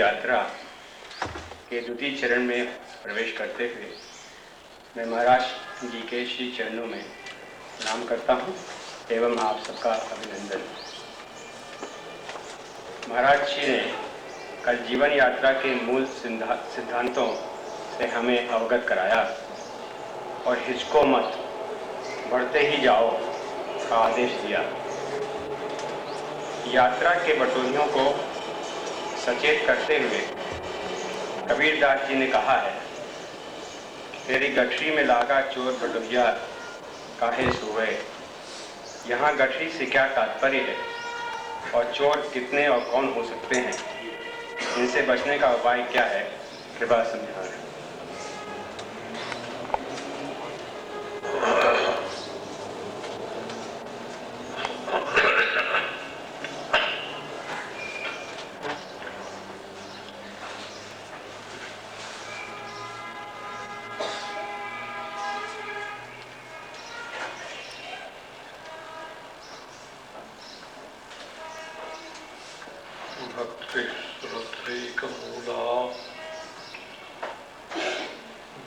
यात्रा के द्वितीय चरण में प्रवेश करते हुए मैं महाराज जी के श्री चरणों में प्रणाम करता हूँ एवं आप सबका अभिनंदन। महाराज जी ने कल जीवन यात्रा के मूल सिद्धांतों से हमें अवगत कराया और हिचको मत, बढ़ते ही जाओ का आदेश दिया। यात्रा के बटोहियों को सचेत करते हुए कबीरदास जी ने कहा है, तेरी गठरी में लागा चोर बटोहिया काहे सोए। यहाँ गठरी से क्या तात्पर्य है और चोर कितने और कौन हो सकते हैं, इनसे बचने का उपाय क्या है, कृपया समझाएं।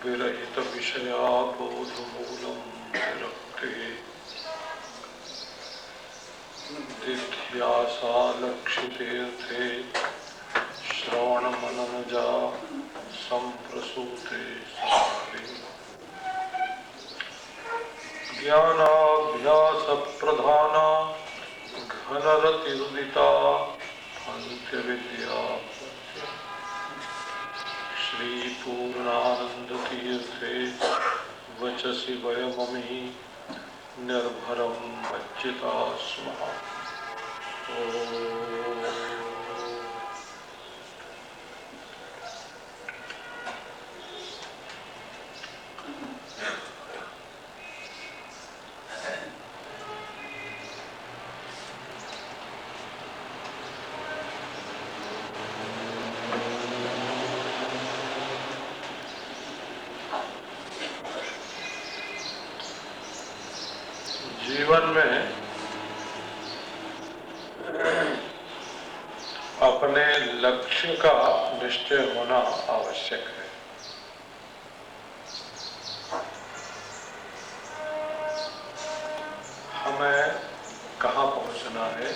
विरहित विषया बोध मूलम विरक्ति दिध्यासा लक्षितेर्थे श्रवण मननजा संप्रसूते समाधि ज्ञानाभ्यास प्रधाना घनरतिरुदिता अंत्य विद्या श्री पूर्णानंद तीर्थे वचसि वयममि निर्भरम मज्जिता स्मः। जीवन में अपने लक्ष्य का निश्चय होना आवश्यक है। हमें कहाँ पहुँचना है,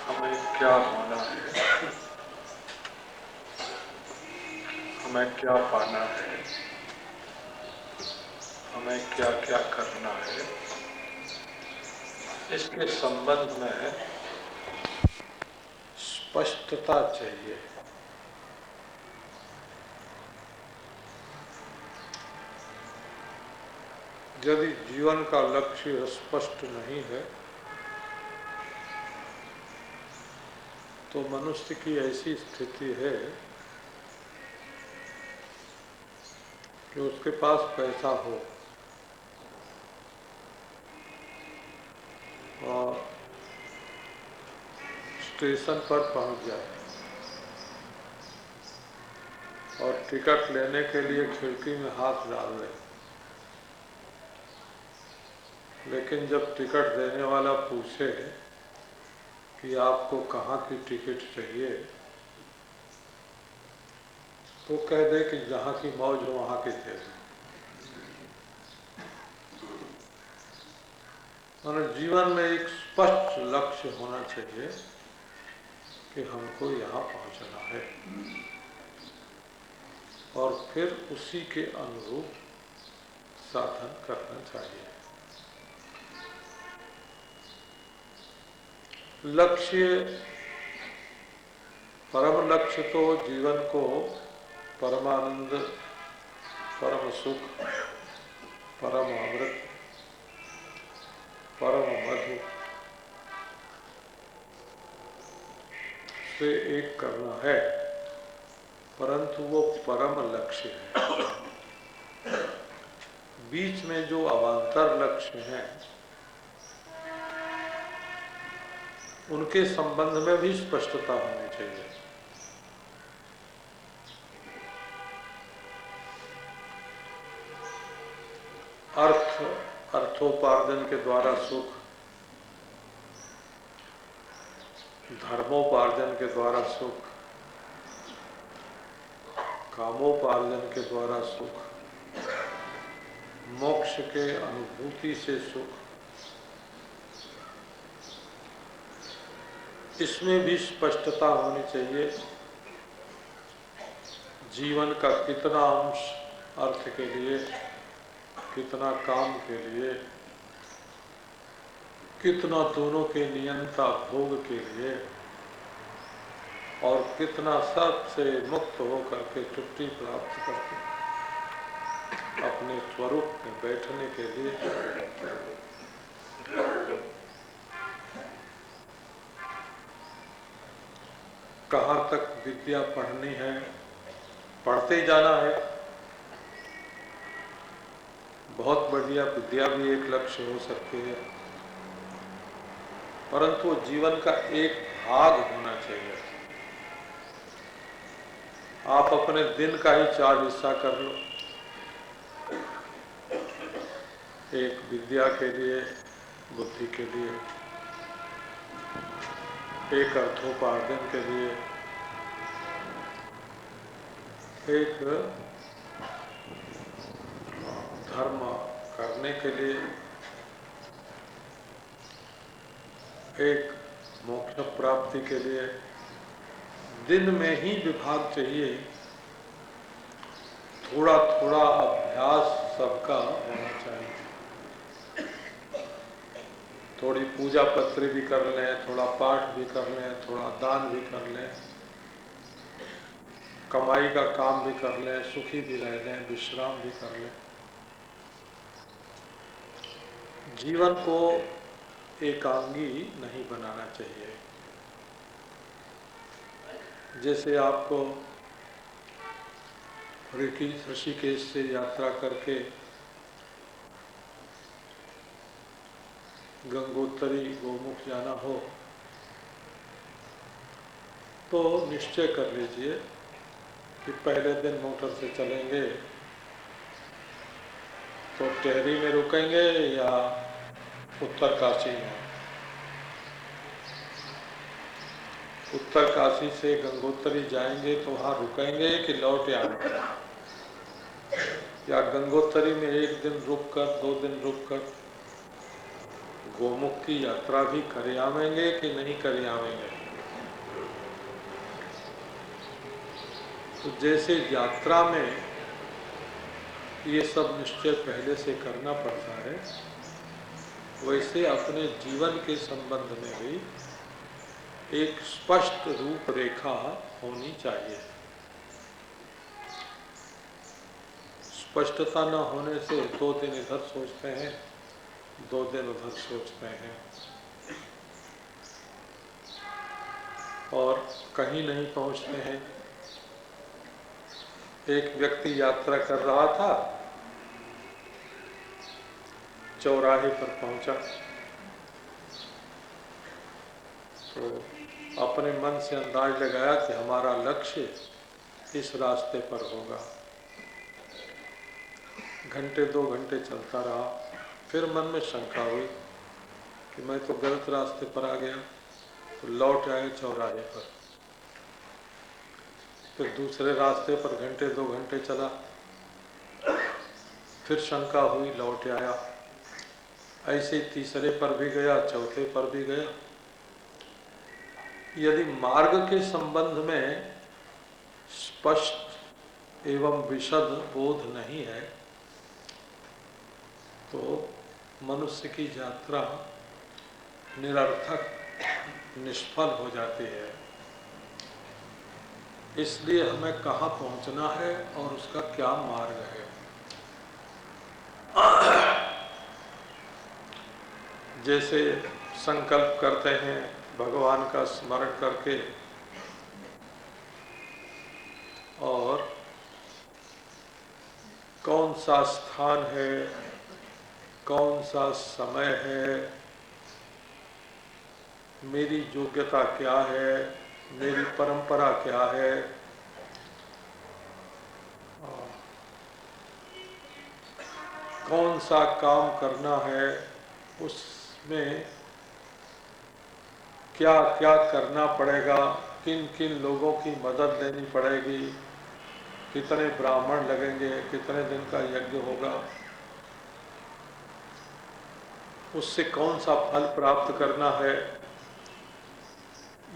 हमें क्या होना है, हमें क्या पाना है, हमें क्या क्या करना है, इसके संबंध में स्पष्टता चाहिए। यदि जीवन का लक्ष्य स्पष्ट नहीं है तो मनुष्य की ऐसी स्थिति है कि उसके पास पैसा हो और स्टेशन पर पहुंच जाए और टिकट लेने के लिए खिड़की में हाथ डाल दे, लेकिन जब टिकट देने वाला पूछे कि आपको कहाँ की टिकट चाहिए तो कह दे कि जहाँ की मौज हो वहाँ की दे दो। और जीवन में एक स्पष्ट लक्ष्य होना चाहिए कि हमको यहाँ पहुँचना है, और फिर उसी के अनुरूप साधन करना चाहिए। लक्ष्य, परम लक्ष्य तो जीवन को परमानंद, परम सुख, परम अमृत, परम मधु से एक करना है, परंतु वो परम लक्ष्य है। बीच में जो अवान्तर लक्ष्य हैं उनके संबंध में भी स्पष्टता होनी चाहिए। अर्थोपार्जन के द्वारा सुख, धर्मोपार्जन के द्वारा सुख, कामोपार्जन के द्वारा सुख, मोक्ष के अनुभूति से सुख, इसमें भी स्पष्टता होनी चाहिए। जीवन का कितना अंश अर्थ के लिए, कितना काम के लिए, कितना दोनों के नियंता भोग के लिए, और कितना सबसे मुक्त होकर के तृप्ति प्राप्त करके अपने स्वरूप में बैठने के लिए। कहाँ तक विद्या पढ़नी है, पढ़ते जाना है। बहुत बढ़िया विद्या भी एक लक्ष्य हो सकती है, परंतु जीवन का एक भाग होना चाहिए। आप अपने दिन का ही 4 हिस्सा कर लो, एक विद्या के लिए, बुद्धि के लिए, एक अर्थोपार्जन के लिए, एक धर्म करने के लिए, एक मोक्ष प्राप्ति के लिए। दिन में ही विभाग चाहिए, थोड़ा थोड़ा अभ्यास सबका होना चाहिए। थोड़ी पूजा पत्र भी कर लें, थोड़ा पाठ भी कर लें, थोड़ा दान भी कर लें, कमाई का काम भी कर लें, सुखी भी रह लें, विश्राम भी कर लें। जीवन को एकांगी नहीं बनाना चाहिए। जैसे आपको ऋषिकेश से यात्रा करके गंगोत्री गोमुख जाना हो तो निश्चय कर लीजिए कि पहले दिन मोटर से चलेंगे तो टेहरी में रुकेंगे या उत्तरकाशी में। उत्तरकाशी से गंगोत्री जाएंगे तो वहाँ रुकेंगे कि लौट आएंगे, या गंगोत्री में 1 दिन रुककर 2 दिन रुककर गोमुख की यात्रा भी कर आवेंगे कि नहीं कर आवेंगे। तो जैसे यात्रा में ये सब निश्चय पहले से करना पड़ता है, वैसे अपने जीवन के संबंध में भी एक स्पष्ट रूपरेखा होनी चाहिए। स्पष्टता न होने से 2 दिन इधर सोचते हैं, 2 दिन उधर सोचते हैं, और कहीं नहीं पहुंचते हैं। एक व्यक्ति यात्रा कर रहा था, चौराहे पर पहुंचा तो अपने मन से अंदाज लगाया कि हमारा लक्ष्य इस रास्ते पर होगा। घंटे 2 घंटे चलता रहा, फिर मन में शंका हुई कि मैं तो गलत रास्ते पर आ गया, तो लौट आए चौराहे पर। फिर दूसरे रास्ते पर घंटे 2 घंटे चला, फिर शंका हुई, लौट आया। ऐसे तीसरे पर भी गया, चौथे पर भी गया। यदि मार्ग के संबंध में स्पष्ट एवं विशद बोध नहीं है तो मनुष्य की यात्रा निरर्थक, निष्फल हो जाती है। इसलिए हमें कहाँ पहुँचना है और उसका क्या मार्ग है। जैसे संकल्प करते हैं भगवान का स्मरण करके और कौन सा स्थान है, कौन सा समय है, मेरी योग्यता क्या है, मेरी परंपरा क्या है, कौन सा काम करना है, उसमें क्या क्या करना पड़ेगा, किन किन लोगों की मदद लेनी पड़ेगी, कितने ब्राह्मण लगेंगे, कितने दिन का यज्ञ होगा, उससे कौन सा फल प्राप्त करना है,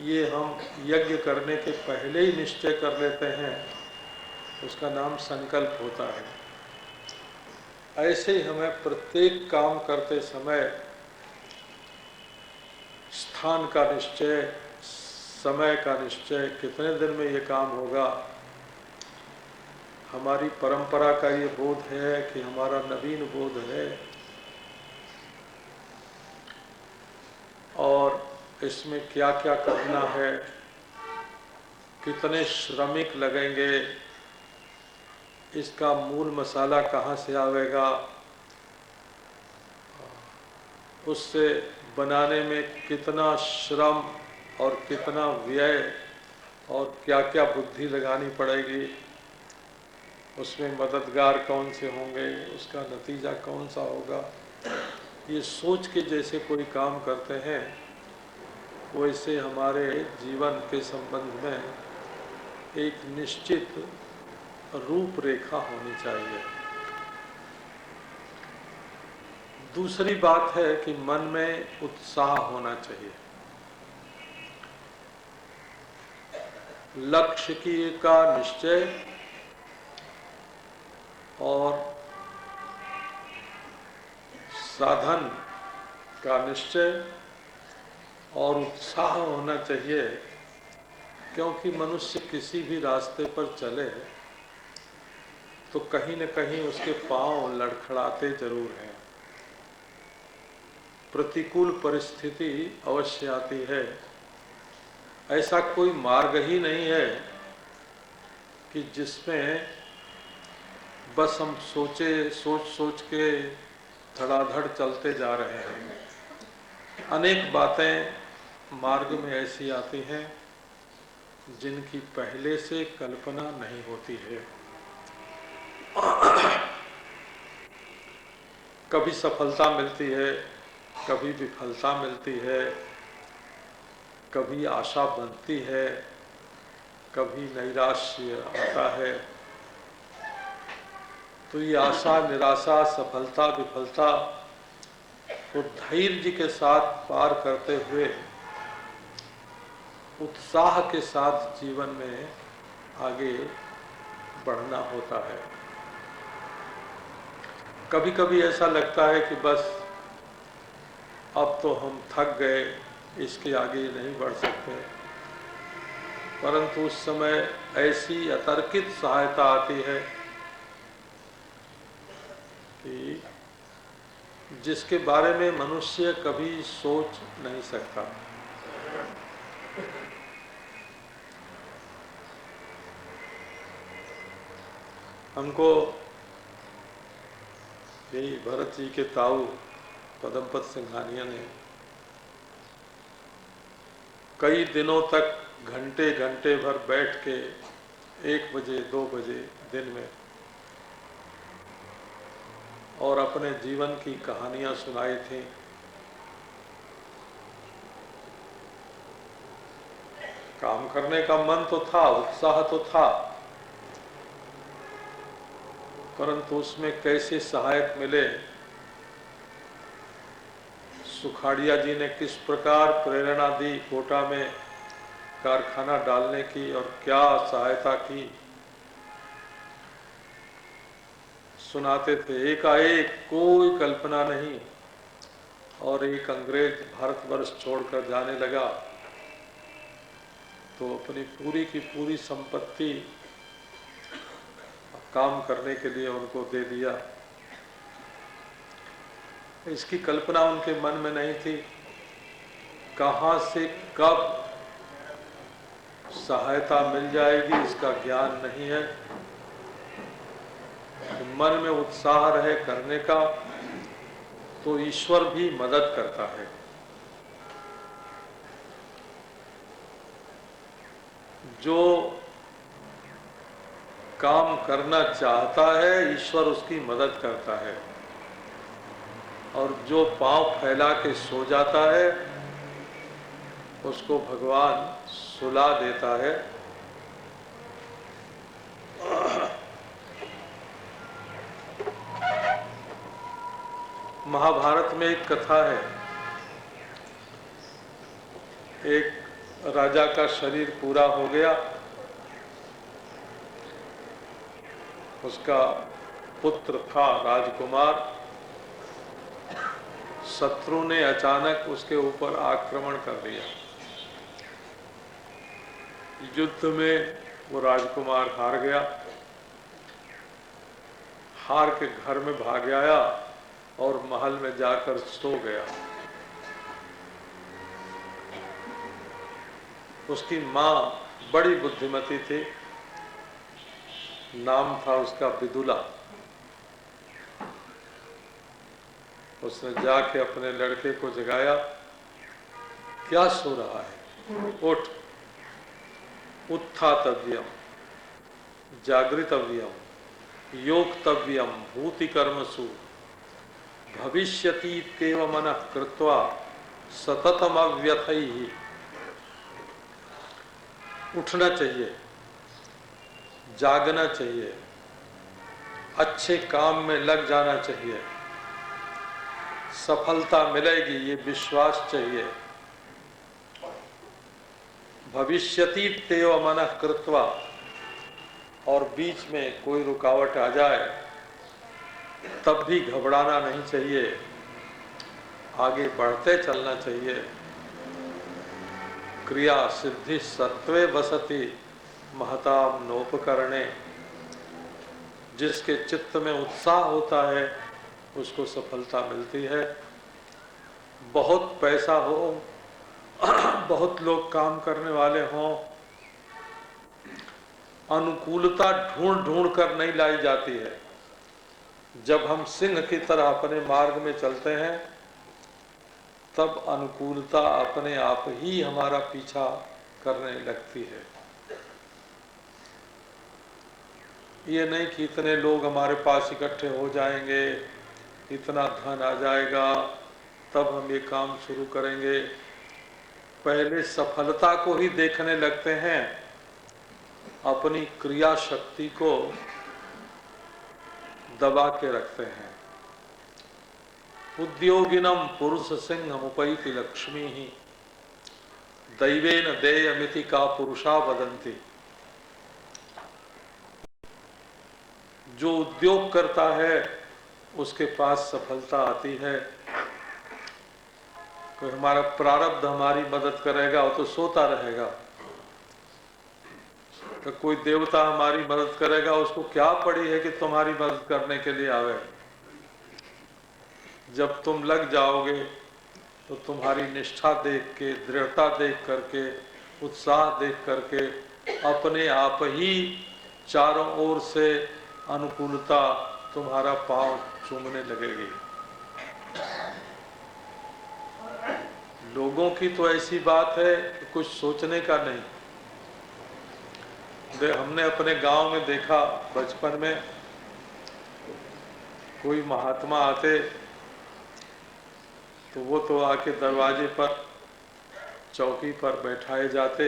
ये हम यज्ञ करने के पहले ही निश्चय कर लेते हैं। उसका नाम संकल्प होता है। ऐसे ही हमें प्रत्येक काम करते समय स्थान का निश्चय, समय का निश्चय, कितने दिन में ये काम होगा, हमारी परंपरा का ये बोध है कि हमारा नवीन बोध है, और इसमें क्या क्या करना है, कितने श्रमिक लगेंगे, इसका मूल मसाला कहाँ से आवेगा, उससे बनाने में कितना श्रम और कितना व्यय और क्या क्या बुद्धि लगानी पड़ेगी, उसमें मददगार कौन से होंगे, उसका नतीजा कौन सा होगा, ये सोच के जैसे कोई काम करते हैं वैसे हमारे जीवन के संबंध में एक निश्चित रूपरेखा होनी चाहिए। दूसरी बात है कि मन में उत्साह होना चाहिए। लक्ष्य की का निश्चय और साधन का निश्चय और उत्साह होना चाहिए, क्योंकि मनुष्य किसी भी रास्ते पर चले तो कहीं न कहीं उसके पांव लड़खड़ाते जरूर हैं। प्रतिकूल परिस्थिति अवश्य आती है। ऐसा कोई मार्ग ही नहीं है कि जिसमें बस हम सोच के धड़ाधड़ चलते जा रहे हैं। अनेक बातें मार्ग में ऐसी आती हैं जिनकी पहले से कल्पना नहीं होती है। कभी सफलता मिलती है, कभी विफलता मिलती है, कभी आशा बनती है, कभी नैराश्य आता है। तो ये आशा, निराशा, सफलता, विफलता को धैर्य के साथ पार करते हुए उत्साह के साथ जीवन में आगे बढ़ना होता है। कभी कभी ऐसा लगता है कि बस अब तो हम थक गए, इसके आगे नहीं बढ़ सकते, परंतु उस समय ऐसी अतर्कित सहायता आती है कि जिसके बारे में मनुष्य कभी सोच नहीं सकता। हमको यही भरत जी के ताऊ पदमपत सिंघानिया ने कई दिनों तक घंटे घंटे भर बैठ के 1 बजे 2 बजे दिन में और अपने जीवन की कहानियां सुनाई थी। काम करने का मन तो था, उत्साह तो था, परंतु उसमें कैसे सहायक मिले सुखाड़िया जी ने किस प्रकार प्रेरणा दी कोटा में कारखाना डालने की और क्या सहायता की, सुनाते थे। एकाएक कोई कल्पना नहीं और एक अंग्रेज भारतवर्ष छोड़कर जाने लगा तो अपनी पूरी की पूरी संपत्ति काम करने के लिए उनको दे दिया। इसकी कल्पना उनके मन में नहीं थी। कहाँ से कब सहायता मिल जाएगी इसका ज्ञान नहीं है। तो मन में उत्साह रहे करने का तो ईश्वर भी मदद करता है। जो काम करना चाहता है ईश्वर उसकी मदद करता है और जो पांव फैला के सो जाता है उसको भगवान सुला देता है। महाभारत में एक कथा है। एक राजा का शरीर पूरा हो गया, उसका पुत्र था राजकुमार। शत्रु ने अचानक उसके ऊपर आक्रमण कर लिया। युद्ध में वो राजकुमार हार गया। हार के घर में भाग आया और महल में जाकर सो गया। उसकी मां बड़ी बुद्धिमती थी, नाम था उसका विदुला। उसने जाके अपने लड़के को जगाया, क्या सो रहा है, उठ, उत्थातव्यम जागृतव्यम योक्तव्यम भूति कर्मसु भविष्यति तेव मनः कृत्वा सततम अव्यथैहि। उठना चाहिए, जागना चाहिए, अच्छे काम में लग जाना चाहिए, सफलता मिलेगी ये विश्वास चाहिए। भविष्यति तेव मनः कृत्वा, और बीच में कोई रुकावट आ जाए तब भी घबराना नहीं चाहिए, आगे बढ़ते चलना चाहिए। क्रिया सिद्धि सत्वे वसति महताम नोपकरणे। जिसके चित्त में उत्साह होता है उसको सफलता मिलती है। बहुत पैसा हो, बहुत लोग काम करने वाले हों, अनुकूलता ढूंढ ढूंढ कर नहीं लाई जाती है। जब हम सिंह की तरह अपने मार्ग में चलते हैं तब अनुकूलता अपने आप ही हमारा पीछा करने लगती है। ये नहीं कि इतने लोग हमारे पास इकट्ठे हो जाएंगे, इतना धन आ जाएगा तब हम ये काम शुरू करेंगे। पहले सफलता को ही देखने लगते हैं, अपनी क्रिया शक्ति को दबा के रखते हैं। उद्योगिनम पुरुष सिंह उपैति लक्ष्मी ही दैवेन देयमिति का पुरुषा वदंती। जो उद्योग करता है उसके पास सफलता आती है। कोई हमारा प्रारब्ध हमारी मदद करेगा वो तो सोता रहेगा, तो कोई देवता हमारी मदद करेगा उसको क्या पड़ी है कि तुम्हारी मदद करने के लिए आवे। जब तुम लग जाओगे तो तुम्हारी निष्ठा देख के, दृढ़ता देख करके, उत्साह देख करके अपने आप ही चारों ओर से अनुकूलता तुम्हारा पांव चूमने लगेगी। लोगों की तो ऐसी बात है कि कुछ सोचने का नहीं। हमने अपने गांव में देखा, बचपन में कोई महात्मा आते तो वो तो आके दरवाजे पर चौकी पर बैठाए जाते,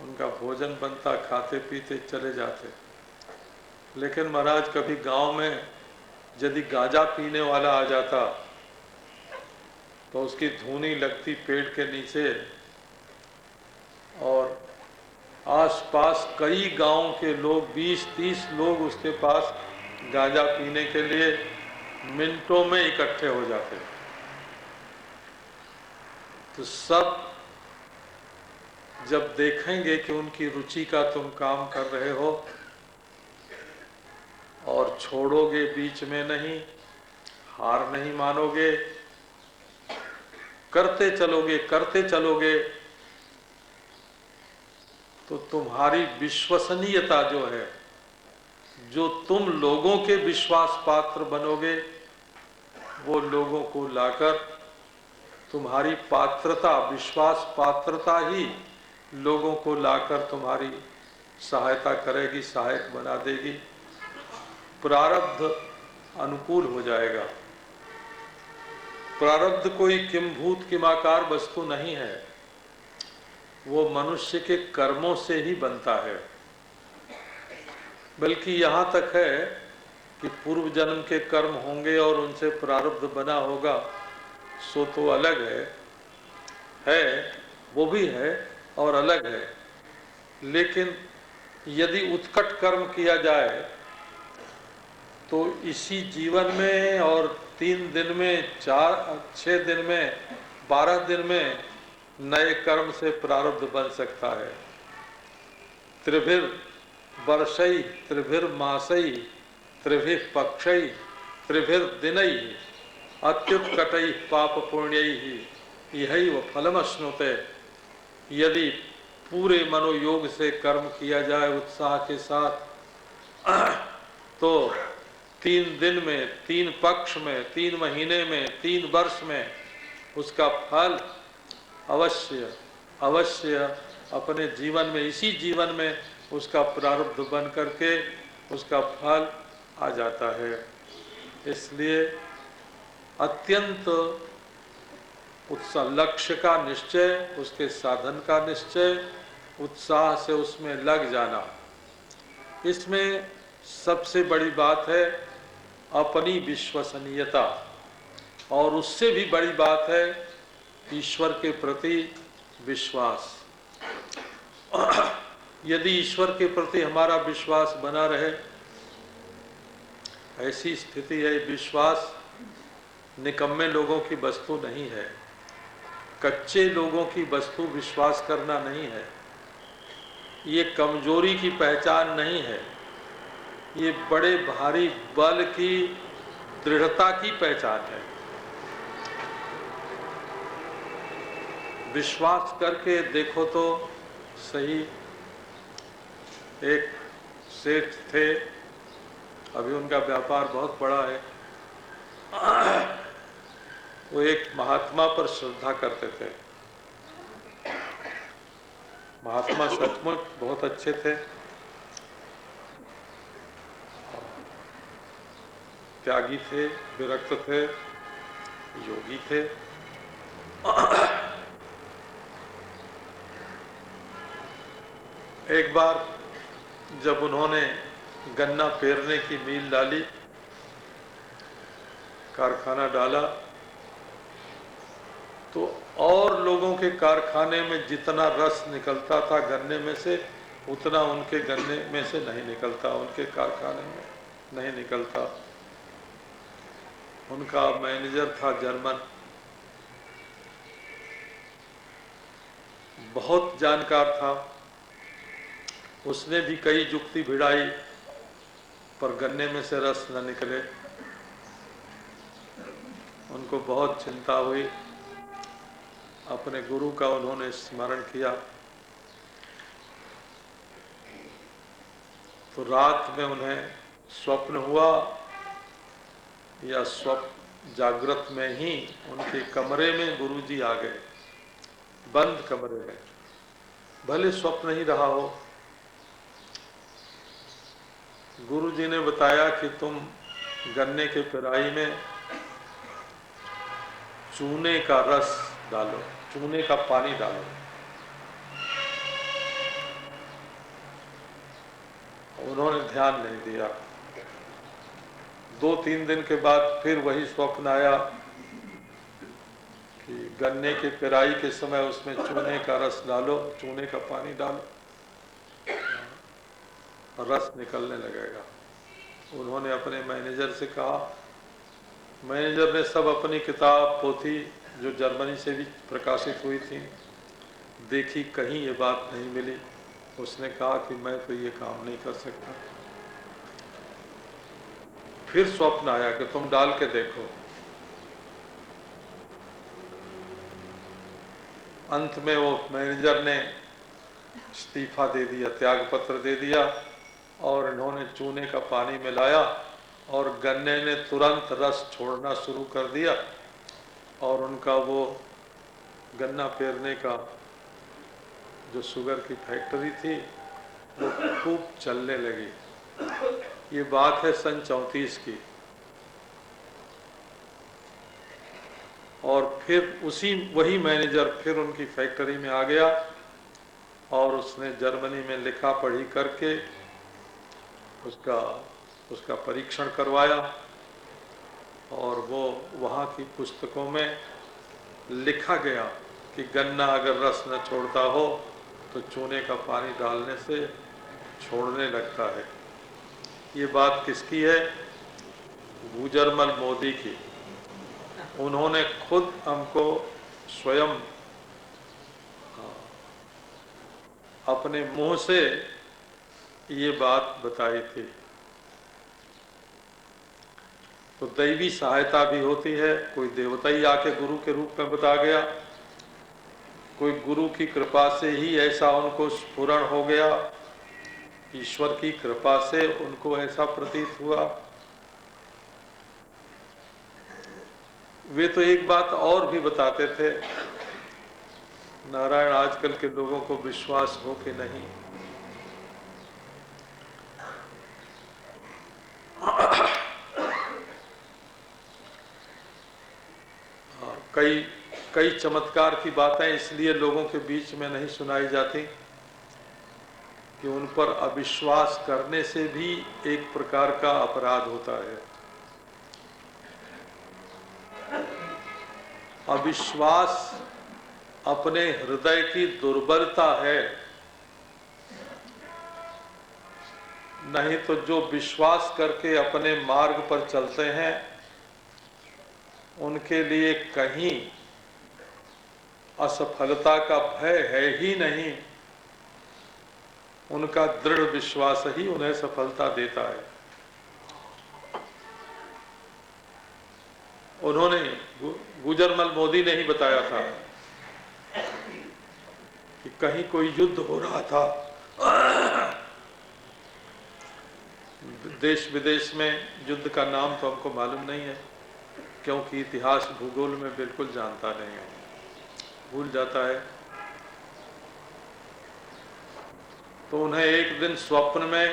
उनका भोजन बनता, खाते पीते चले जाते। लेकिन महाराज कभी गांव में यदि गांजा पीने वाला आ जाता तो उसकी धूनी लगती पेड़ के नीचे, और आसपास कई गांव के लोग 20-30 लोग उसके पास गांजा पीने के लिए मिनटों में इकट्ठे हो जाते। तो सब जब देखेंगे कि उनकी रुचि का तुम काम कर रहे हो और छोड़ोगे बीच में नहीं, हार नहीं मानोगे, करते चलोगे, तो तुम्हारी विश्वसनीयता जो है, जो तुम लोगों के विश्वास पात्र बनोगे, वो लोगों को लाकर तुम्हारी पात्रता, विश्वास पात्रता ही लोगों को लाकर तुम्हारी सहायता करेगी, सहायक बना देगी। प्रारब्ध अनुकूल हो जाएगा। प्रारब्ध कोई किंभूत किमाकार वस्तु नहीं है, वो मनुष्य के कर्मों से ही बनता है। बल्कि यहाँ तक है कि पूर्व जन्म के कर्म होंगे और उनसे प्रारब्ध बना होगा, सो तो अलग है, वो भी है और अलग है। लेकिन यदि उत्कट कर्म किया जाए तो इसी जीवन में और 3 दिन में, 4-6 दिन में, 12 दिन में नए कर्म से प्रारब्ध बन सकता है। त्रिभिर वर्षै त्रिभिर मासै त्रिभिः पक्षै त्रिभिर दिनै अत्युत्कटै पाप पुण्यैः यहैव फलमश्नुते। यदि पूरे मनोयोग से कर्म किया जाए उत्साह के साथ, तो 3 दिन में, 3 पक्ष में, 3 महीने में, 3 वर्ष में उसका फल अवश्य अपने जीवन में, इसी जीवन में उसका प्रारब्ध बन करके उसका फल आ जाता है। इसलिए अत्यंत उत्साह, लक्ष्य का निश्चय, उसके साधन का निश्चय, उत्साह से उसमें लग जाना, इसमें सबसे बड़ी बात है अपनी विश्वसनीयता। और उससे भी बड़ी बात है ईश्वर के प्रति विश्वास। यदि ईश्वर के प्रति हमारा विश्वास बना रहे, ऐसी स्थिति है, विश्वास निकम्मे लोगों की वस्तु नहीं है, कच्चे लोगों की वस्तु विश्वास करना नहीं है, ये कमजोरी की पहचान नहीं है, ये बड़े भारी बल की, दृढ़ता की पहचान है। विश्वास करके देखो तो सही। एक सेठ थे, अभी उनका व्यापार बहुत बड़ा है, वो एक महात्मा पर श्रद्धा करते थे। महात्मा सचमुच बहुत अच्छे थे, त्यागी थे, विरक्त थे, योगी थे। एक बार जब उन्होंने गन्ना पेरने की मील डाली, कारखाना डाला, तो और लोगों के कारखाने में जितना रस निकलता था गन्ने में से, उतना उनके गन्ने में से नहीं निकलता, उनके कारखाने में नहीं निकलता। उनका मैनेजर था जर्मन, बहुत जानकार था, उसने भी कई जुक्ति भिड़ाई, पर गन्ने में से रस न निकले। उनको बहुत चिंता हुई, अपने गुरु का उन्होंने स्मरण किया। तो रात में उन्हें स्वप्न हुआ, या स्वप्न जागृत में ही उनके कमरे में गुरुजी आ गए, बंद कमरे में, भले स्वप्न ही रहा हो। गुरुजी ने बताया कि तुम गन्ने के पेराई में चूने का रस डालो, चूने का पानी डालो। उन्होंने ध्यान नहीं दिया। 2-3 दिन के बाद फिर वही स्वप्न आया कि गन्ने के पेराई के समय उसमें चूने का रस डालो, चूने का पानी डालो, रस निकलने लगेगा। उन्होंने अपने मैनेजर से कहा, मैनेजर ने सब अपनी किताब पोथी जो जर्मनी से भी प्रकाशित हुई थी देखी, कहीं ये बात नहीं मिली। उसने कहा कि मैं तो ये काम नहीं कर सकता। फिर स्वप्न आया कि तुम डाल के देखो। अंत में वो मैनेजर ने इस्तीफा दे दिया, त्याग पत्र दे दिया, और इन्होंने चूने का पानी मिलाया और गन्ने ने तुरंत रस छोड़ना शुरू कर दिया और उनका वो गन्ना पेरने का जो शुगर की फैक्ट्री थी वो खूब चलने लगी। ये बात है सन 34 की। और फिर वही मैनेजर फिर उनकी फैक्ट्री में आ गया और उसने जर्मनी में लिखा पढ़ी करके उसका परीक्षण करवाया और वो वहाँ की पुस्तकों में लिखा गया कि गन्ना अगर रस न छोड़ता हो तो चूने का पानी डालने से छोड़ने लगता है। ये बात किसकी है? गुजरमल मोदी की। उन्होंने खुद हमको स्वयं अपने मुंह से ये बात बताई थी। तो दैवी सहायता भी होती है, कोई देवता ही आके गुरु के रूप में बता गया, कोई गुरु की कृपा से ही ऐसा उनको स्फुरण हो गया, ईश्वर की कृपा से उनको ऐसा प्रतीत हुआ। वे तो एक बात और भी बताते थे, नारायण आजकल के लोगों को विश्वास हो कि नहीं, कई चमत्कार की बातें इसलिए लोगों के बीच में नहीं सुनाई जाती कि उन पर अविश्वास करने से भी एक प्रकार का अपराध होता है। अविश्वास अपने हृदय की दुर्बलता है, नहीं तो जो विश्वास करके अपने मार्ग पर चलते हैं उनके लिए कहीं असफलता का भय है ही नहीं। उनका दृढ़ विश्वास ही उन्हें सफलता देता है। उन्होंने गुजरमल मोदी ने ही बताया था कि कहीं कोई युद्ध हो रहा था देश विदेश में। युद्ध का नाम तो हमको मालूम नहीं है क्योंकि इतिहास भूगोल में बिल्कुल जानता नहीं है, भूल जाता है। तो उन्हें एक दिन स्वप्न में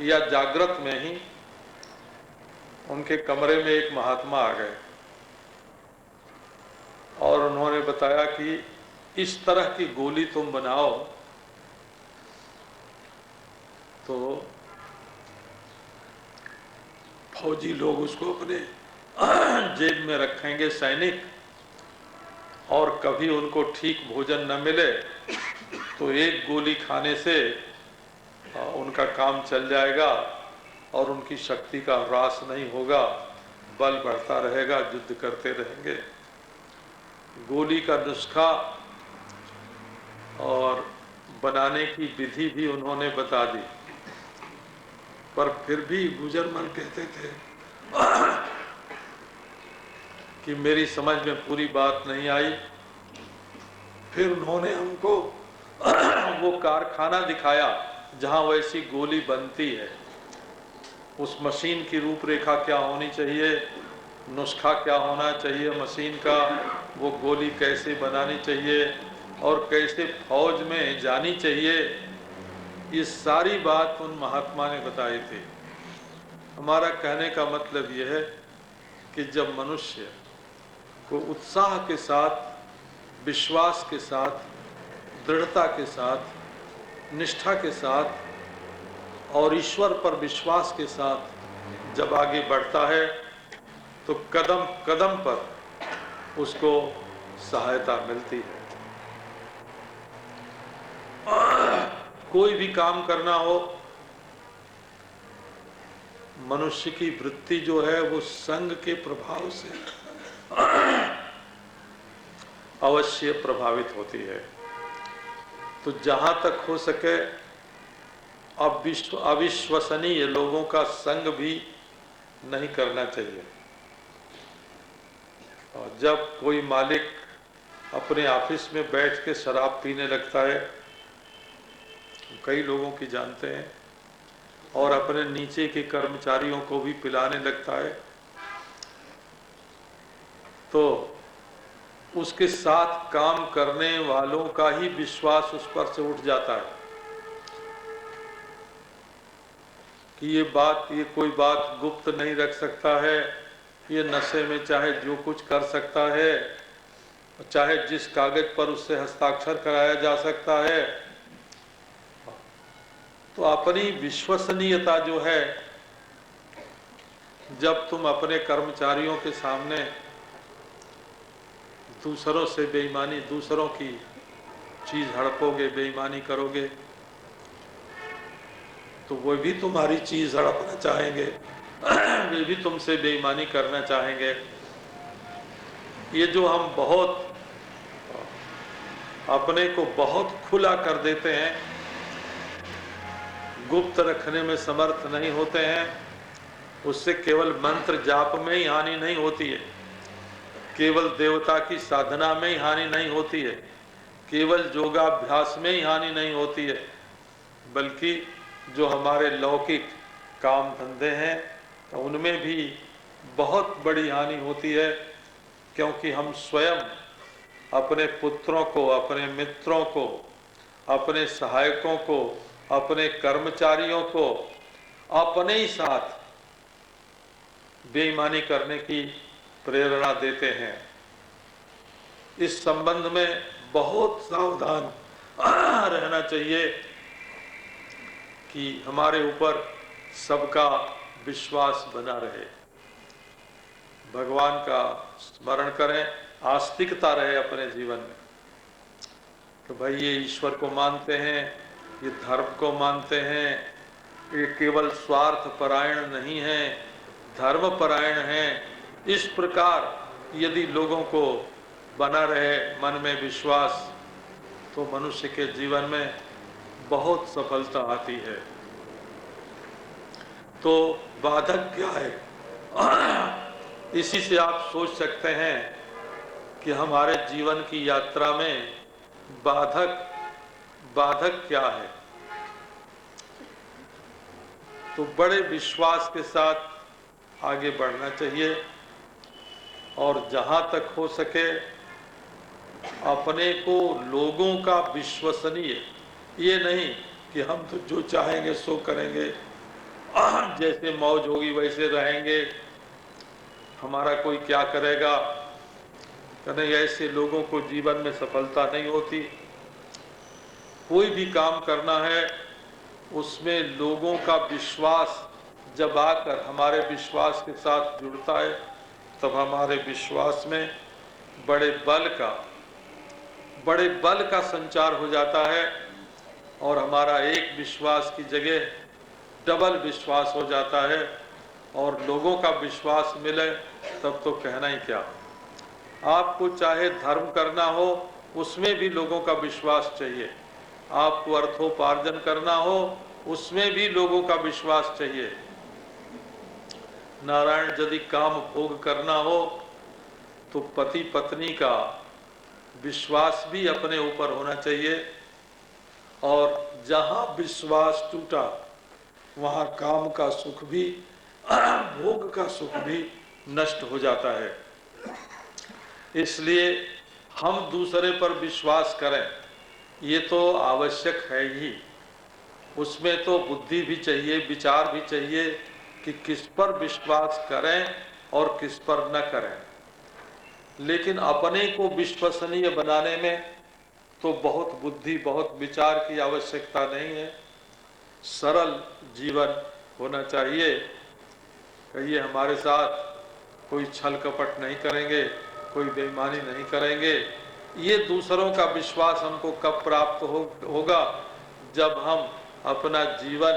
या जागृत में ही उनके कमरे में एक महात्मा आ गए और उन्होंने बताया कि इस तरह की गोली तुम बनाओ तो फौजी लोग उसको अपने जेब में रखेंगे, सैनिक, और कभी उनको ठीक भोजन न मिले तो एक गोली खाने से उनका काम चल जाएगा और उनकी शक्ति का ह्रास नहीं होगा, बल बढ़ता रहेगा, युद्ध करते रहेंगे। गोली का नुस्खा और बनाने की विधि भी उन्होंने बता दी, पर फिर भी गुजरमल कहते थे कि मेरी समझ में पूरी बात नहीं आई। फिर उन्होंने हमको वो कारखाना दिखाया जहां वैसी गोली बनती है, उस मशीन की रूपरेखा क्या होनी चाहिए, नुस्खा क्या होना चाहिए मशीन का, वो गोली कैसे बनानी चाहिए और कैसे फौज में जानी चाहिए, ये सारी बात उन महात्मा ने बताई थी। हमारा कहने का मतलब यह है कि जब मनुष्य को उत्साह के साथ, विश्वास के साथ, दृढ़ता के साथ, निष्ठा के साथ और ईश्वर पर विश्वास के साथ जब आगे बढ़ता है तो कदम कदम पर उसको सहायता मिलती है। कोई भी काम करना हो, मनुष्य की वृत्ति जो है वो संग के प्रभाव से अवश्य प्रभावित होती है। तो जहां तक हो सके अविश्वसनीय लोगों का संग भी नहीं करना चाहिए। और जब कोई मालिक अपने ऑफिस में बैठ के शराब पीने लगता है, कई लोगों की जानते हैं, और अपने नीचे के कर्मचारियों को भी पिलाने लगता है, तो उसके साथ काम करने वालों का ही विश्वास उस पर से उठ जाता है कि ये कोई बात गुप्त नहीं रख सकता है, ये नशे में चाहे जो कुछ कर सकता है, चाहे जिस कागज पर उससे हस्ताक्षर कराया जा सकता है। तो अपनी विश्वसनीयता जो है, जब तुम अपने कर्मचारियों के सामने दूसरों से बेईमानी, दूसरों की चीज हड़पोगे, बेईमानी करोगे, तो वो भी तुम्हारी चीज हड़पना चाहेंगे, वे भी तुमसे बेईमानी करना चाहेंगे। ये जो हम बहुत अपने को बहुत खुला कर देते हैं, गुप्त रखने में समर्थ नहीं होते हैं, उससे केवल मंत्र जाप में ही हानि नहीं होती है, केवल देवता की साधना में ही हानि नहीं होती है, केवल योगाभ्यास में ही हानि नहीं होती है, बल्कि जो हमारे लौकिक काम धंधे हैं उनमें भी बहुत बड़ी हानि होती है। क्योंकि हम स्वयं अपने पुत्रों को, अपने मित्रों को, अपने सहायकों को, अपने कर्मचारियों को अपने ही साथ बेईमानी करने की प्रेरणा देते हैं। इस संबंध में बहुत सावधान रहना चाहिए कि हमारे ऊपर सबका विश्वास बना रहे, भगवान का स्मरण करें, आस्तिकता रहे अपने जीवन में कि भाई ये ईश्वर को मानते हैं, ये धर्म को मानते हैं, ये केवल स्वार्थ परायण नहीं है, धर्म परायण है। इस प्रकार यदि लोगों को बना रहे मन में विश्वास, तो मनुष्य के जीवन में बहुत सफलता आती है। तो बाधक क्या है? इसी से आप सोच सकते हैं कि हमारे जीवन की यात्रा में बाधक क्या है। तो बड़े विश्वास के साथ आगे बढ़ना चाहिए और जहां तक हो सके अपने को लोगों का विश्वसनीय, ये नहीं कि हम तो जो चाहेंगे सो करेंगे, जैसे मौज होगी वैसे रहेंगे, हमारा कोई क्या करेगा, नहीं, ऐसे लोगों को जीवन में सफलता नहीं होती। कोई भी काम करना है उसमें लोगों का विश्वास जब आकर हमारे विश्वास के साथ जुड़ता है, तब हमारे विश्वास में बड़े बल का संचार हो जाता है और हमारा एक विश्वास की जगह डबल विश्वास हो जाता है। और लोगों का विश्वास मिले तब तो कहना ही क्या। आपको चाहे धर्म करना हो उसमें भी लोगों का विश्वास चाहिए, आपको अर्थोपार्जन करना हो उसमें भी लोगों का विश्वास चाहिए। नारायण यदि काम भोग करना हो तो पति पत्नी का विश्वास भी अपने ऊपर होना चाहिए, और जहां विश्वास टूटा वहां काम का सुख भी, भोग का सुख भी नष्ट हो जाता है। इसलिए हम दूसरे पर विश्वास करें, ये तो आवश्यक है ही, उसमें तो बुद्धि भी चाहिए, विचार भी चाहिए कि किस पर विश्वास करें और किस पर न करें। लेकिन अपने को विश्वसनीय बनाने में तो बहुत बुद्धि, बहुत विचार की आवश्यकता नहीं है। सरल जीवन होना चाहिए। ये हमारे साथ कोई छल कपट नहीं करेंगे, कोई बेईमानी नहीं करेंगे। ये दूसरों का विश्वास हमको कब प्राप्त होगा? जब हम अपना जीवन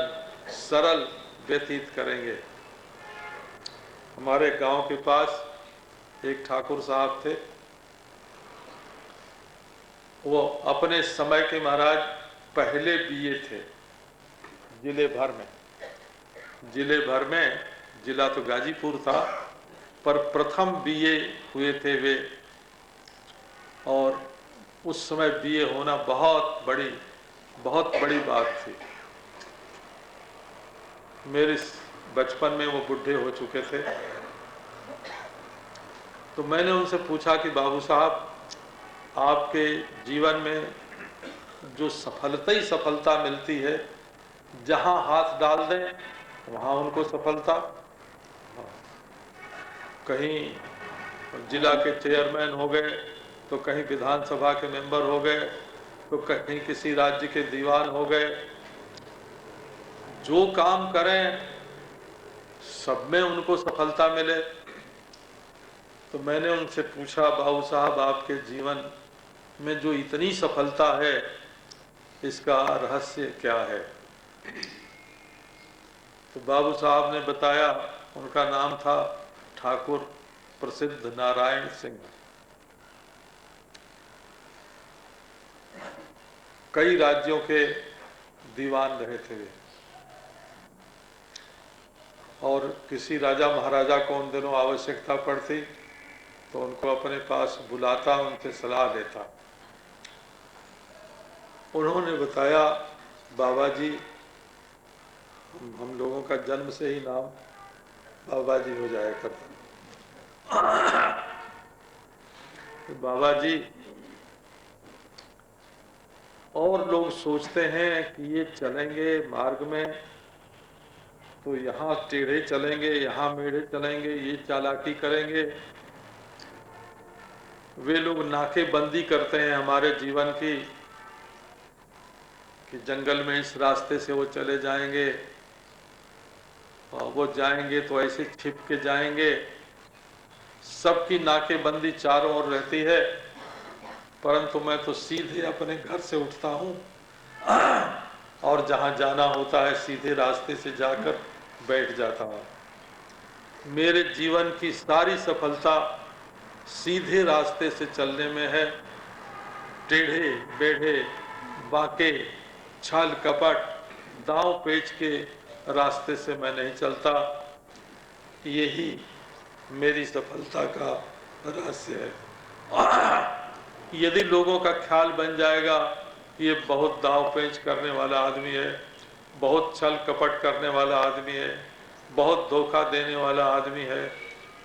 सरल व्यतीत करेंगे। हमारे गांव के पास एक ठाकुर साहब थे। वो अपने समय के महाराज पहले बीए थे जिले भर में। जिले भर में, जिला तो गाजीपुर था, पर प्रथम बीए हुए थे वे। और उस समय बीए होना बहुत बड़ी बात थी। मेरे बचपन में वो बुढ़े हो चुके थे। तो मैंने उनसे पूछा कि बाबू साहब, आपके जीवन में जो सफलता ही सफलता मिलती है, जहां हाथ डाल दें वहां उनको सफलता। कहीं जिला के चेयरमैन हो गए, तो कहीं विधानसभा के मेंबर हो गए, तो कहीं किसी राज्य के दीवान हो गए। जो काम करें सब में उनको सफलता मिले। तो मैंने उनसे पूछा, बाबू साहब आपके जीवन में जो इतनी सफलता है, इसका रहस्य क्या है? तो बाबू साहब ने बताया, उनका नाम था ठाकुर प्रसिद्ध नारायण सिंह। कई राज्यों के दीवान रहे थे वे। और किसी राजा महाराजा को उन दिनों आवश्यकता पड़ती तो उनको अपने पास बुलाता, उनसे सलाह लेता। उन्होंने बताया, बाबा जी, हम लोगों का जन्म से ही नाम बाबा जी हो जाया करता। तो बाबा जी, और लोग सोचते हैं कि ये चलेंगे मार्ग में तो यहाँ टेढ़े चलेंगे, यहाँ मेढ़े चलेंगे, ये चालाकी करेंगे। वे लोग नाकेबंदी करते हैं हमारे जीवन की, कि जंगल में इस रास्ते से वो चले जाएंगे, और वो जाएंगे तो ऐसे छिप के जाएंगे। सबकी नाकेबंदी चारों ओर रहती है, परंतु मैं तो सीधे अपने घर से उठता हूँ और जहाँ जाना होता है सीधे रास्ते से जाकर बैठ जाता हूँ। मेरे जीवन की सारी सफलता सीधे रास्ते से चलने में है। टेढ़े बेढ़े, बाके, छल कपट, दांव पेच के रास्ते से मैं नहीं चलता। यही मेरी सफलता का रहस्य है। यदि लोगों का ख्याल बन जाएगा कि ये बहुत दांव पेच करने वाला आदमी है, बहुत छल कपट करने वाला आदमी है, बहुत धोखा देने वाला आदमी है,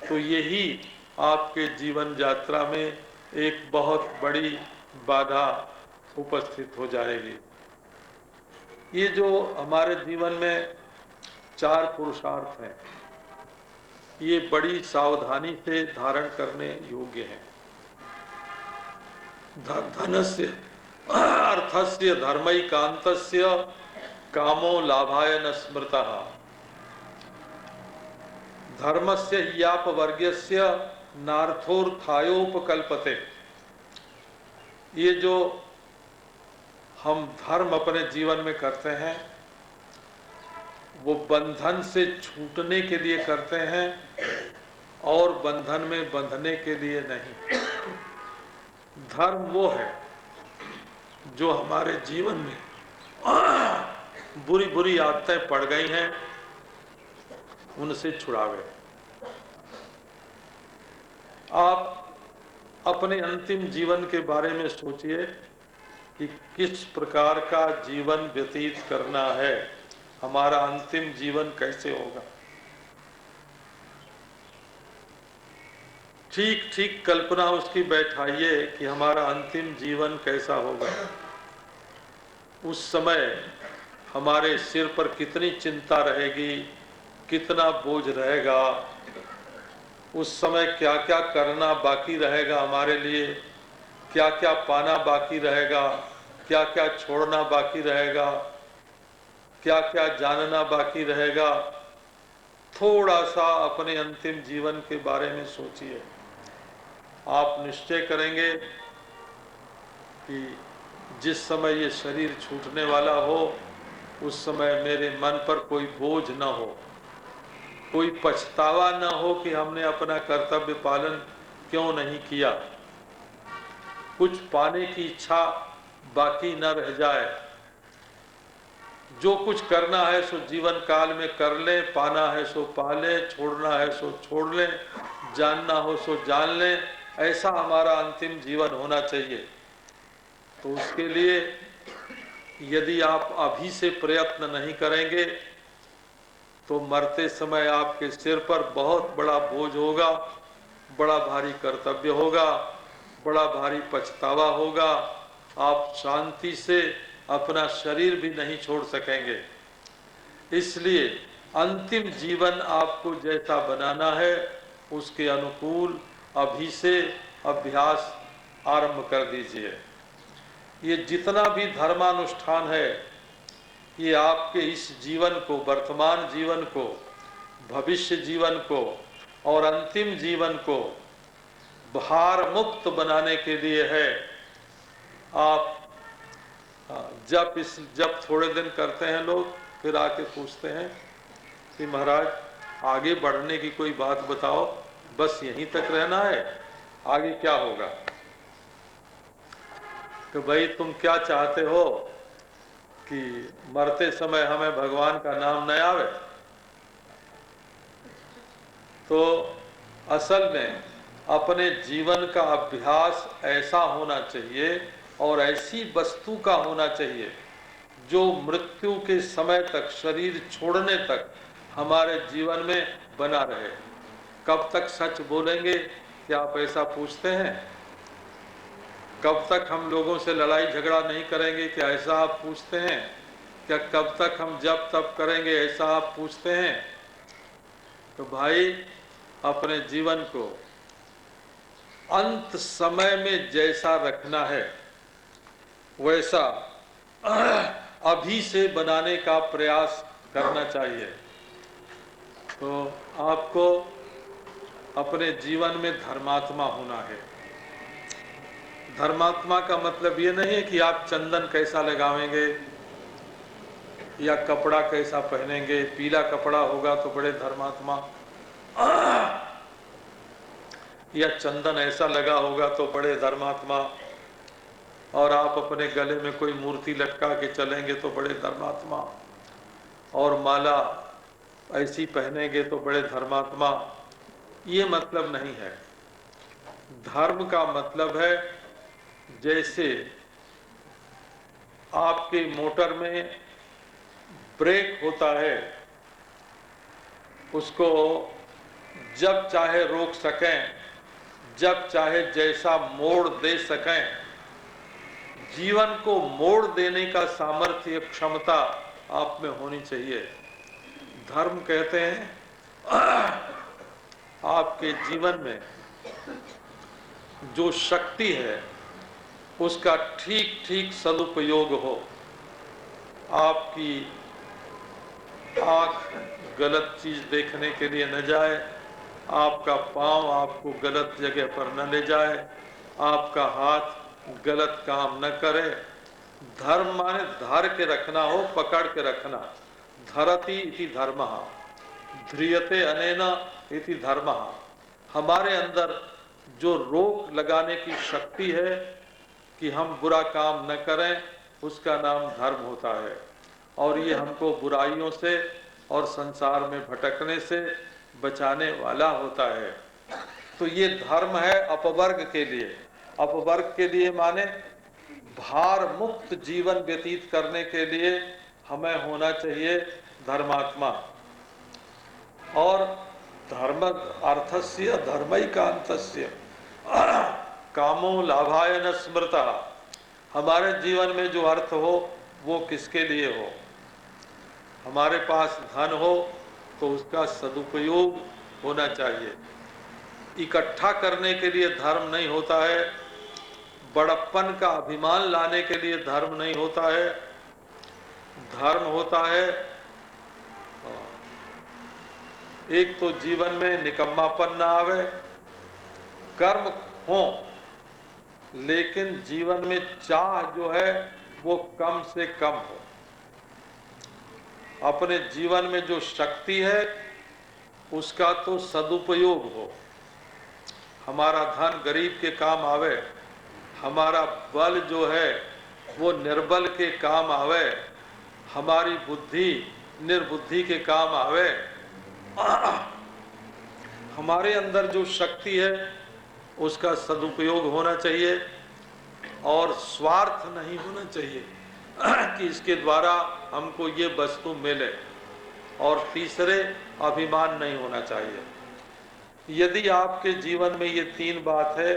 तो यही आपके जीवन यात्रा में एक बहुत बड़ी बाधा उपस्थित हो जाएगी। ये जो हमारे जीवन में 4 पुरुषार्थ हैं, ये बड़ी सावधानी से धारण करने योग्य हैं। धनस्य अर्थस्य धर्मैकान्तस्य कामो लाभाय न स्मृतः। धर्मस्य ह्यापवर्ग्यस्य नार्थोर्थायोपकल्पते। ये जो हम धर्म अपने जीवन में करते हैं, वो बंधन से छूटने के लिए करते हैं और बंधन में बंधने के लिए नहीं। धर्म वो है जो हमारे जीवन में बुरी बुरी आदतें पड़ गई हैं, उनसे छुड़ावे। आप अपने अंतिम जीवन के बारे में सोचिए कि किस प्रकार का जीवन व्यतीत करना है, हमारा अंतिम जीवन कैसे होगा। ठीक ठीक कल्पना उसकी बैठाइए कि हमारा अंतिम जीवन कैसा होगा। उस समय हमारे सिर पर कितनी चिंता रहेगी, कितना बोझ रहेगा। उस समय क्या क्या करना बाकी रहेगा हमारे लिए, क्या क्या पाना बाकी रहेगा, क्या क्या छोड़ना बाकी रहेगा, क्या क्या जानना बाकी रहेगा। थोड़ा सा अपने अंतिम जीवन के बारे में सोचिए। आप निश्चय करेंगे कि जिस समय ये शरीर छूटने वाला हो उस समय मेरे मन पर कोई बोझ न हो, कोई पछतावा न हो कि हमने अपना कर्तव्य पालन क्यों नहीं किया, कुछ पाने की इच्छा बाकी न रह जाए। जो कुछ करना है सो जीवन काल में कर लें, पाना है सो पा लें, छोड़ना है सो छोड़ लें, जानना हो सो जान लें, ऐसा हमारा अंतिम जीवन होना चाहिए। तो उसके लिए यदि आप अभी से प्रयत्न नहीं करेंगे तो मरते समय आपके सिर पर बहुत बड़ा बोझ होगा, बड़ा भारी कर्तव्य होगा, बड़ा भारी पछतावा होगा। आप शांति से अपना शरीर भी नहीं छोड़ सकेंगे। इसलिए अंतिम जीवन आपको जैसा बनाना है उसके अनुकूल अभी से अभ्यास आरंभ कर दीजिए। ये जितना भी धर्मानुष्ठान है ये आपके इस जीवन को, वर्तमान जीवन को, भविष्य जीवन को और अंतिम जीवन को भार मुक्त बनाने के लिए है। आप जब थोड़े दिन करते हैं लोग फिर आके पूछते हैं कि महाराज आगे बढ़ने की कोई बात बताओ, बस यहीं तक रहना है, आगे क्या होगा? तो भाई तुम क्या चाहते हो कि मरते समय हमें भगवान का नाम न आवे? तो असल में अपने जीवन का अभ्यास ऐसा होना चाहिए और ऐसी वस्तु का होना चाहिए जो मृत्यु के समय तक, शरीर छोड़ने तक हमारे जीवन में बना रहे। कब तक सच बोलेंगे? क्या आप ऐसा पूछते हैं? कब तक हम लोगों से लड़ाई झगड़ा नहीं करेंगे? क्या ऐसा आप पूछते हैं? क्या कब तक हम जब तब करेंगे? ऐसा आप पूछते हैं? तो भाई अपने जीवन को अंत समय में जैसा रखना है वैसा अभी से बनाने का प्रयास करना चाहिए। तो आपको अपने जीवन में धर्मात्मा होना है। धर्मात्मा का मतलब ये नहीं है कि आप चंदन कैसा लगावेंगे या कपड़ा कैसा पहनेंगे। पीला कपड़ा होगा तो बड़े धर्मात्मा, या चंदन ऐसा लगा होगा तो बड़े धर्मात्मा, और आप अपने गले में कोई मूर्ति लटका के चलेंगे तो बड़े धर्मात्मा, और माला ऐसी पहनेंगे तो बड़े धर्मात्मा। ये मतलब नहीं है। धर्म का मतलब है जैसे आपके मोटर में ब्रेक होता है, उसको जब चाहे रोक सकें, जब चाहे जैसा मोड़ दे सकें। जीवन को मोड़ देने का सामर्थ्य, क्षमता आप में होनी चाहिए। धर्म कहते हैं आपके जीवन में जो शक्ति है उसका ठीक ठीक सदुपयोग हो। आपकी आँख गलत चीज देखने के लिए न जाए, आपका पांव आपको गलत जगह पर न ले जाए, आपका हाथ गलत काम न करे। धर्म माने धर के रखना हो, पकड़ के रखना। धरति इति धर्मः, ध्रियते अनेन इति धर्मः। हमारे अंदर जो रोक लगाने की शक्ति है कि हम बुरा काम न करें, उसका नाम धर्म होता है। और ये हमको बुराइयों से और संसार में भटकने से बचाने वाला होता है। तो ये धर्म है अपवर्ग के लिए। अपवर्ग के लिए माने भार मुक्त जीवन व्यतीत करने के लिए हमें होना चाहिए धर्मात्मा। और धर्म अर्थस्य धर्मैकान्तस्य कामो लाभाय न स्मृतः। हमारे जीवन में जो अर्थ हो वो किसके लिए हो? हमारे पास धन हो तो उसका सदुपयोग होना चाहिए। इकट्ठा करने के लिए धर्म नहीं होता है, बड़प्पन का अभिमान लाने के लिए धर्म नहीं होता है। धर्म होता है एक तो जीवन में निकम्मापन न आवे, कर्म हों, लेकिन जीवन में चाह जो है वो कम से कम हो। अपने जीवन में जो शक्ति है उसका तो सदुपयोग हो। हमारा धन गरीब के काम आवे, हमारा बल जो है वो निर्बल के काम आवे, हमारी बुद्धि निर्बुद्धि के काम आवे। हमारे अंदर जो शक्ति है उसका सदुपयोग होना चाहिए और स्वार्थ नहीं होना चाहिए कि इसके द्वारा हमको ये वस्तु मिले। और तीसरे, अभिमान नहीं होना चाहिए। यदि आपके जीवन में ये तीन बात है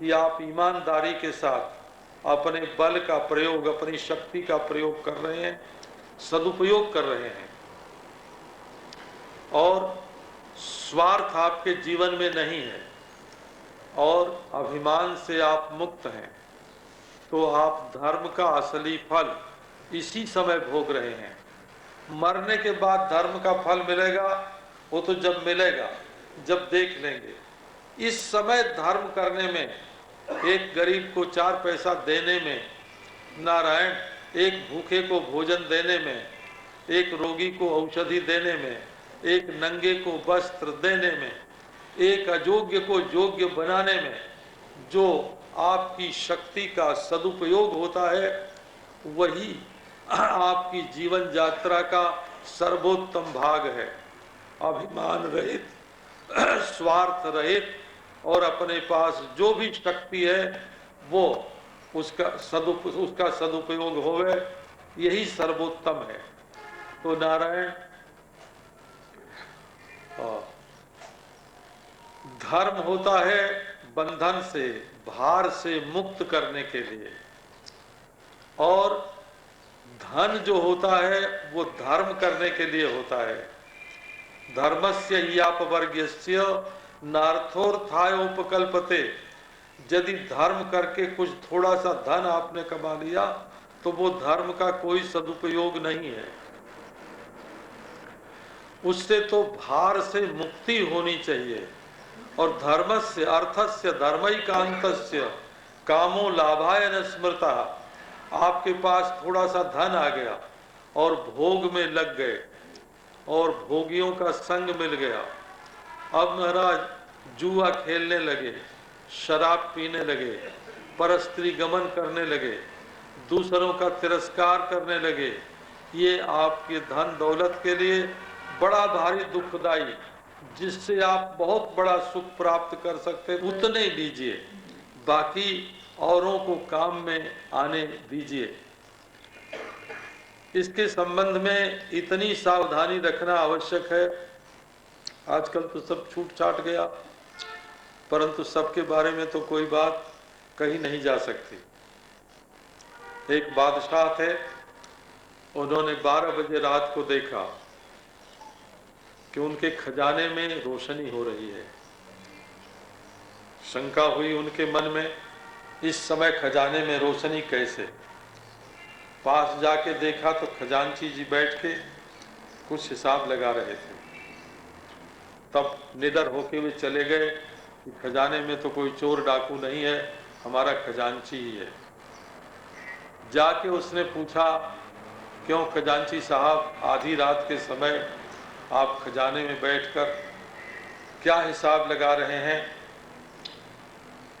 कि आप ईमानदारी के साथ अपने बल का प्रयोग, अपनी शक्ति का प्रयोग कर रहे हैं, सदुपयोग कर रहे हैं, और स्वार्थ आपके जीवन में नहीं है, और अभिमान से आप मुक्त हैं, तो आप धर्म का असली फल इसी समय भोग रहे हैं। मरने के बाद धर्म का फल मिलेगा, वो तो जब मिलेगा, जब देख लेंगे। इस समय धर्म करने में, एक गरीब को 4 पैसा देने में, नारायण, एक भूखे को भोजन देने में, एक रोगी को औषधि देने में, एक नंगे को वस्त्र देने में, एक अयोग्य को योग्य बनाने में जो आपकी शक्ति का सदुपयोग होता है, वही आपकी जीवन यात्रा का सर्वोत्तम भाग है। अभिमान रहित, स्वार्थ रहित, और अपने पास जो भी शक्ति है वो उसका सदुपयोग होवे, यही सर्वोत्तम है। तो नारायण, धर्म होता है बंधन से, भार से मुक्त करने के लिए, और धन जो होता है वो धर्म करने के लिए होता है। धर्मस्य ह्यापवर्ग्यस्य नार्थोर्थाय उपकल्पते। यदि धर्म करके कुछ थोड़ा सा धन आपने कमा लिया तो वो धर्म का कोई सदुपयोग नहीं है। उससे तो भार से मुक्ति होनी चाहिए। और धर्मस्य अर्थस्य धर्मैकान्तस्य कामो लाभाय न स्मृता। आपके पास थोड़ा सा धन आ गया और भोग में लग गए और भोगियों का संग मिल गया। अब महाराज जुआ खेलने लगे, शराब पीने लगे, परस्त्री गमन करने लगे, दूसरों का तिरस्कार करने लगे। ये आपके धन दौलत के लिए बड़ा भारी दुखदाई, जिससे आप बहुत बड़ा सुख प्राप्त कर सकते, उतने लीजिए, बाकी औरों को काम में आने दीजिए। इसके संबंध में इतनी सावधानी रखना आवश्यक है। आजकल तो सब छूट छाट गया, परंतु सबके बारे में तो कोई बात कही नहीं जा सकती। एक बादशाह थे, उन्होंने 12 बजे रात को देखा कि उनके खजाने में रोशनी हो रही है। शंका हुई उनके मन में, इस समय खजाने में रोशनी कैसे? पास जाके देखा तो खजांची जी बैठ के कुछ हिसाब लगा रहे थे। तब निडर होके वे चले गए कि खजाने में तो कोई चोर डाकू नहीं है, हमारा खजांची ही है। जाके उसने पूछा, क्यों खजांची साहब, आधी रात के समय आप खजाने में बैठकर क्या हिसाब लगा रहे हैं?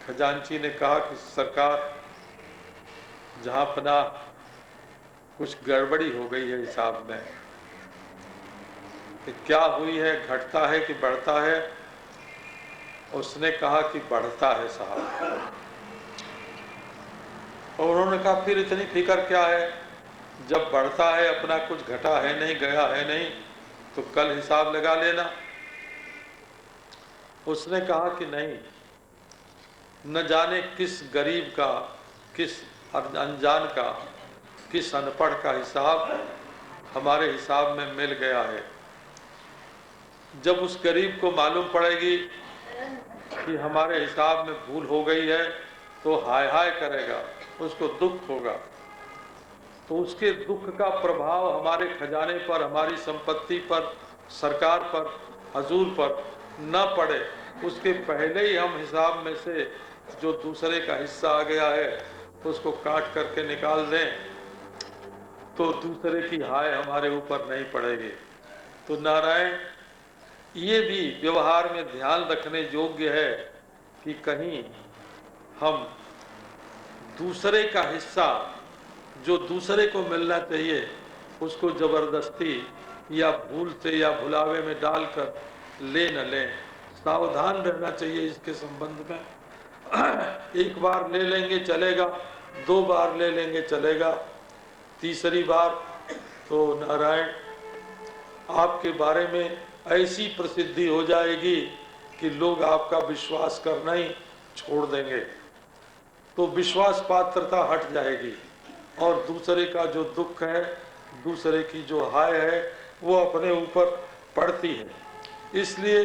खजांची ने कहा कि सरकार, जहां पना कुछ गड़बड़ी हो गई है हिसाब में। कि क्या हुई है, घटता है कि बढ़ता है? उसने कहा कि बढ़ता है साहब। और उन्होंने कहा फिर इतनी फिक्र क्या है, जब बढ़ता है, अपना कुछ घटा है नहीं, गया है नहीं, तो कल हिसाब लगा लेना। उसने कहा कि नहीं, न जाने किस गरीब का, किस अनजान का, किस अनपढ़ का हिसाब हमारे हिसाब में मिल गया है। जब उस गरीब को मालूम पड़ेगी कि हमारे हिसाब में भूल हो गई है तो हाय हाय करेगा, उसको दुख होगा। तो उसके दुख का प्रभाव हमारे खजाने पर, हमारी संपत्ति पर, सरकार पर, हजूर पर न पड़े, उसके पहले ही हम हिसाब में से जो दूसरे का हिस्सा आ गया है उसको काट करके निकाल दें तो दूसरे की हाय हमारे ऊपर नहीं पड़ेगी। तो नारायण ये भी व्यवहार में ध्यान रखने योग्य है कि कहीं हम दूसरे का हिस्सा जो दूसरे को मिलना चाहिए उसको जबरदस्ती या भूल से या भुलावे में डालकर ले न लें। सावधान रहना चाहिए इसके संबंध में। एक बार ले लेंगे चलेगा, 2 बार ले लेंगे चलेगा, तीसरी बार तो नारायण आपके बारे में ऐसी प्रसिद्धि हो जाएगी कि लोग आपका विश्वास करना ही छोड़ देंगे। तो विश्वास पात्रता हट जाएगी और दूसरे का जो दुख है, दूसरे की जो हाय है वो अपने ऊपर पड़ती है। इसलिए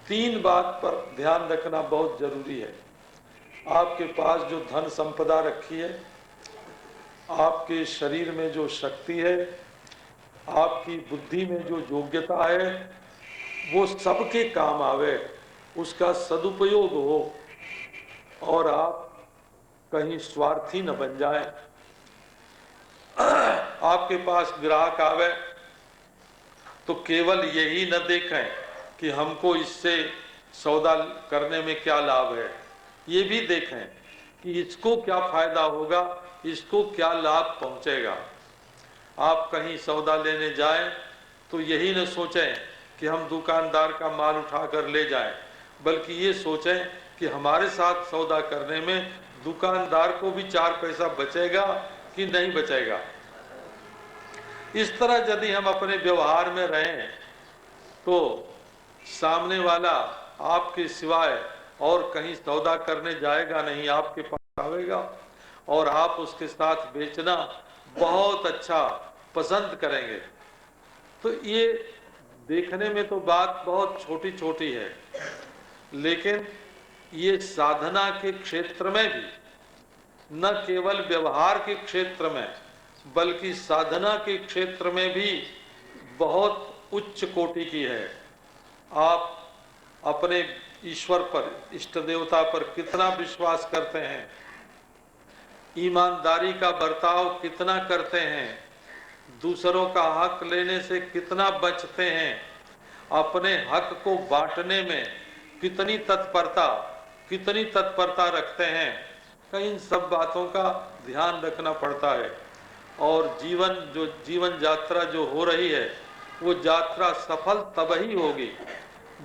3 बात पर ध्यान रखना बहुत जरूरी है। आपके पास जो धन संपदा रखी है, आपके शरीर में जो शक्ति है, आपकी बुद्धि में जो योग्यता है, वो सबके काम आवे, उसका सदुपयोग हो और आप कहीं स्वार्थी न बन जाए। आपके पास ग्राहक आवे तो केवल यही न देखें कि हमको इससे सौदा करने में क्या लाभ है, ये भी देखें कि इसको क्या फायदा होगा, इसको क्या लाभ पहुंचेगा। आप कहीं सौदा लेने जाएं तो यही न सोचें कि हम दुकानदार का माल उठाकर ले जाएं, बल्कि ये सोचें कि हमारे साथ सौदा करने में दुकानदार को भी 4 पैसा बचेगा कि नहीं बचेगा। इस तरह यदि हम अपने व्यवहार में रहें तो सामने वाला आपके सिवाय और कहीं सौदा करने जाएगा नहीं, आपके पास आवेगा और आप उसके साथ बेचना बहुत अच्छा पसंद करेंगे। तो ये देखने में तो बात बहुत छोटी छोटी है, लेकिन ये साधना के क्षेत्र में भी, न केवल व्यवहार के क्षेत्र में बल्कि साधना के क्षेत्र में भी बहुत उच्च कोटि की है। आप अपने ईश्वर पर, इष्ट देवता पर कितना विश्वास करते हैं, ईमानदारी का बर्ताव कितना करते हैं, दूसरों का हक लेने से कितना बचते हैं, अपने हक को बांटने में कितनी तत्परता रखते हैं, कई इन सब बातों का ध्यान रखना पड़ता है। और जीवन यात्रा जो हो रही है वो यात्रा सफल तब ही होगी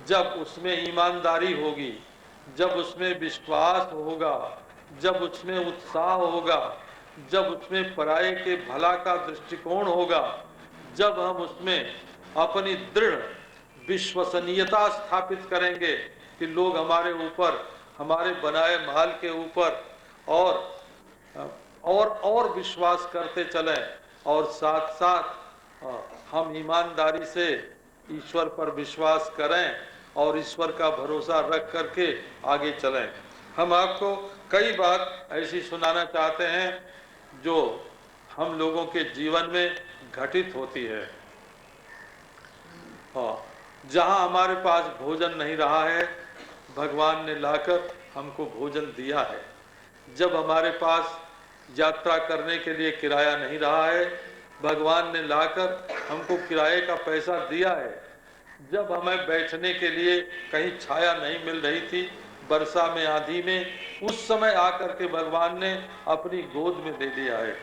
जब उसमें ईमानदारी होगी, जब उसमें विश्वास होगा, जब उसमें उत्साह होगा, जब उसमें पराये के भला का दृष्टिकोण होगा, जब हम उसमें अपनी दृढ़ विश्वसनीयता स्थापित करेंगे कि लोग हमारे ऊपर, हमारे बनाए माल के ऊपर और विश्वास करते चलें और साथ साथ हम ईमानदारी से ईश्वर पर विश्वास करें और ईश्वर का भरोसा रख करके आगे चलें। हम आपको कई बात ऐसी सुनाना चाहते हैं जो हम लोगों के जीवन में घटित होती है। जहाँ हमारे पास भोजन नहीं रहा है, भगवान ने लाकर हमको भोजन दिया है। जब हमारे पास यात्रा करने के लिए किराया नहीं रहा है, भगवान ने लाकर हमको किराए का पैसा दिया है। जब हमें बैठने के लिए कहीं छाया नहीं मिल रही थी, वर्षा में, आंधी में, उस समय आकर के भगवान ने अपनी गोद में दे दिया है।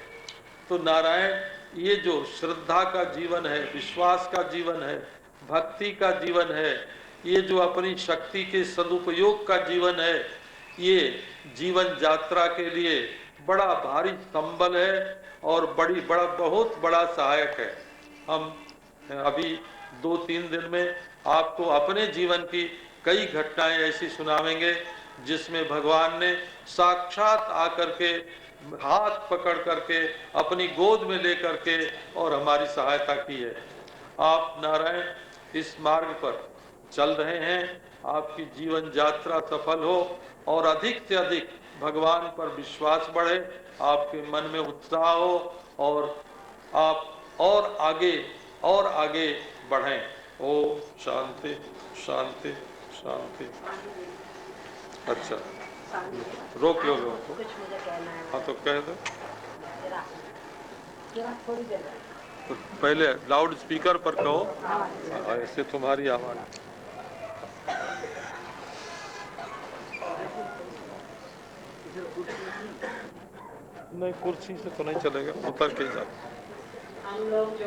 तो नारायण, ये जो श्रद्धा का जीवन है, विश्वास का जीवन है, भक्ति का जीवन है, ये जो अपनी शक्ति के सदुपयोग का जीवन है, ये जीवन यात्रा के लिए बड़ा भारी संबल है और बहुत बड़ा सहायक है। हम अभी 2-3 दिन में आपको अपने जीवन की कई घटनाएं ऐसी सुनावेंगे जिसमें भगवान ने साक्षात आकर के हाथ पकड़ करके अपनी गोद में लेकर के और हमारी सहायता की है। आप नारायण इस मार्ग पर चल रहे हैं, आपकी जीवन यात्रा सफल हो और अधिक से अधिक भगवान पर विश्वास बढ़े, आपके मन में उत्साह हो और आप और आगे बढ़ें। ओम शांति शांति शांति। अच्छा, रोक लो लोगों को। कुछ मुझे कहना है। हाँ तो कह दो। जरा थोड़ी देर। तो पहले लाउड स्पीकर पर कहो, ऐसे तुम्हारी आवाज। नहीं, कुर्सी से तो नहीं चलेगा, उतर के जाओ। हम लोग जो